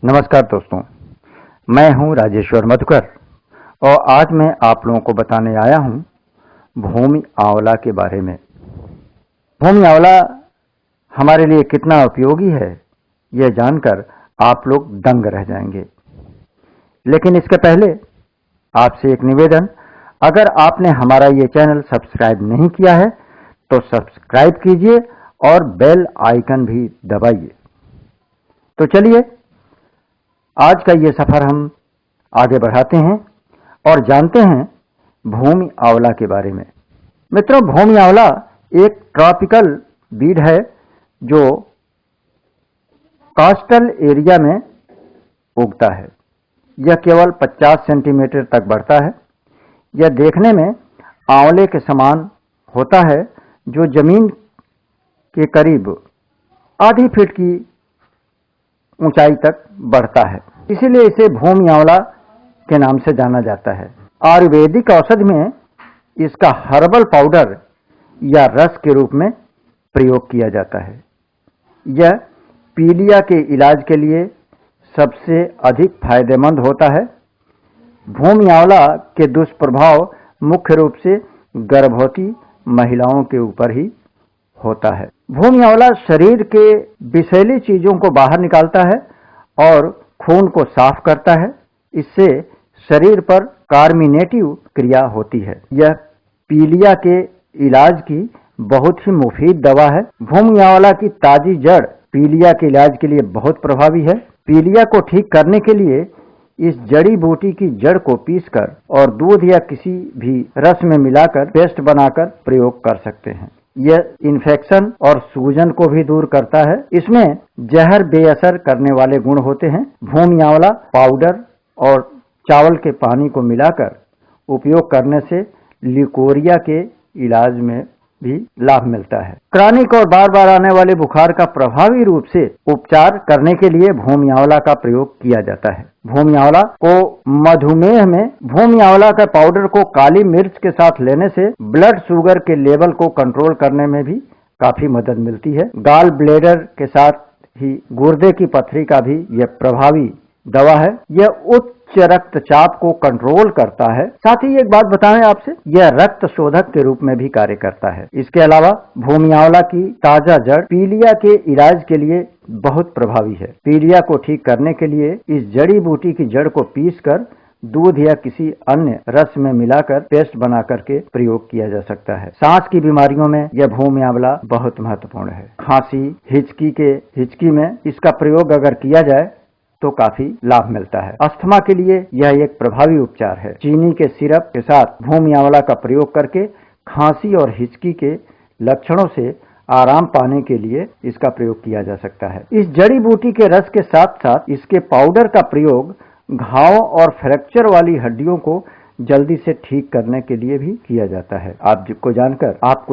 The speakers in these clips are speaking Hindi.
नमस्कार दोस्तों, मैं हूं राजेश्वर मधुकर और आज मैं आप लोगों को बताने आया हूं भूमि आंवला के बारे में। भूमि आंवला हमारे लिए कितना उपयोगी है यह जानकर आप लोग दंग रह जाएंगे। लेकिन इसके पहले आपसे एक निवेदन, अगर आपने हमारा ये चैनल सब्सक्राइब नहीं किया है तो सब्सक्राइब कीजिए और बेल आइकन भी दबाइए। तो चलिए आज का ये सफर हम आगे बढ़ाते हैं और जानते हैं भूमि आंवला के बारे में। मित्रों, भूमि आंवला एक ट्रॉपिकल बीड है जो कोस्टल एरिया में उगता है। यह केवल 50 सेंटीमीटर तक बढ़ता है। यह देखने में आंवले के समान होता है जो जमीन के करीब आधी फीट की ऊंचाई तक बढ़ता है, इसीलिए इसे भूमि आंवला के नाम से जाना जाता है। आयुर्वेदिक औषधि में इसका हर्बल पाउडर या रस के रूप में प्रयोग किया जाता है। यह पीलिया के इलाज के लिए सबसे अधिक फायदेमंद होता है। भूमि आंवला के दुष्प्रभाव मुख्य रूप से गर्भवती महिलाओं के ऊपर ही होता है। भूमि आंवला शरीर के विषैली चीजों को बाहर निकालता है और खून को साफ करता है। इससे शरीर पर कार्मिनेटिव क्रिया होती है। यह पीलिया के इलाज की बहुत ही मुफीद दवा है। भूमि आंवला की ताजी जड़ पीलिया के इलाज के लिए बहुत प्रभावी है। पीलिया को ठीक करने के लिए इस जड़ी बूटी की जड़ को पीसकर और दूध या किसी भी रस में मिलाकर पेस्ट बनाकर प्रयोग कर सकते हैं। यह इन्फेक्शन और सूजन को भी दूर करता है। इसमें जहर बेअसर करने वाले गुण होते हैं। भूमि आंवला पाउडर और चावल के पानी को मिलाकर उपयोग करने से लिकोरिया के इलाज में भी लाभ मिलता है। क्रॉनिक और बार बार आने वाले बुखार का प्रभावी रूप से उपचार करने के लिए भूमि आंवला का प्रयोग किया जाता है। भूमि आंवला को मधुमेह में भूमि आंवला का पाउडर को काली मिर्च के साथ लेने से ब्लड शुगर के लेवल को कंट्रोल करने में भी काफी मदद मिलती है। गाल ब्लेडर के साथ ही गुर्दे की पथरी का भी यह प्रभावी दवा है। यह उच्च रक्तचाप को कंट्रोल करता है। साथ ही एक बात बताएं आपसे, यह रक्त शोधक के रूप में भी कार्य करता है। इसके अलावा भूमि आंवला की ताजा जड़ पीलिया के इलाज के लिए बहुत प्रभावी है। पीलिया को ठीक करने के लिए इस जड़ी बूटी की जड़ को पीसकर दूध या किसी अन्य रस में मिलाकर पेस्ट बना करके प्रयोग किया जा सकता है। सांस की बीमारियों में यह भूमि आंवला बहुत महत्वपूर्ण है। खांसी, हिचकी में इसका प्रयोग अगर किया जाए तो काफी लाभ मिलता है। अस्थमा के लिए यह एक प्रभावी उपचार है। चीनी के सिरप के साथ भूमि आंवला का प्रयोग करके खांसी और हिचकी के लक्षणों से आराम पाने के लिए इसका प्रयोग किया जा सकता है। इस जड़ी बूटी के रस के साथ साथ इसके पाउडर का प्रयोग घाव और फ्रैक्चर वाली हड्डियों को जल्दी से ठीक करने के लिए भी किया जाता है। आपको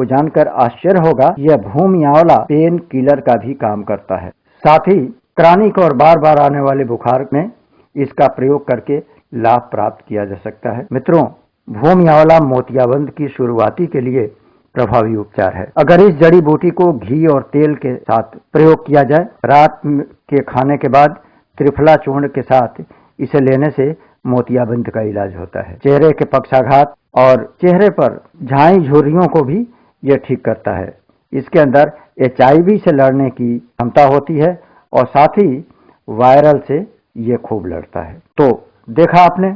जानकर आश्चर्य होगा, यह भूमि आंवला पेन किलर का भी काम करता है। साथ ही क्रॉनिक और बार बार आने वाले बुखार में इसका प्रयोग करके लाभ प्राप्त किया जा सकता है। मित्रों, भूमि आंवला मोतियाबिंद की शुरुआती के लिए प्रभावी उपचार है। अगर इस जड़ी बूटी को घी और तेल के साथ प्रयोग किया जाए, रात के खाने के बाद त्रिफला चूर्ण के साथ इसे लेने से मोतियाबिंद का इलाज होता है। चेहरे के पक्षाघात और चेहरे पर झाई झुर्रियों को भी यह ठीक करता है। इसके अंदर HIV से लड़ने की क्षमता होती है और साथ ही वायरल से ये खूब लड़ता है। तो देखा आपने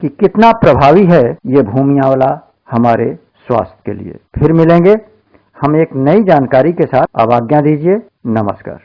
कि कितना प्रभावी है ये भूमि आंवला हमारे स्वास्थ्य के लिए। फिर मिलेंगे हम एक नई जानकारी के साथ। अब आज्ञा दीजिए। नमस्कार।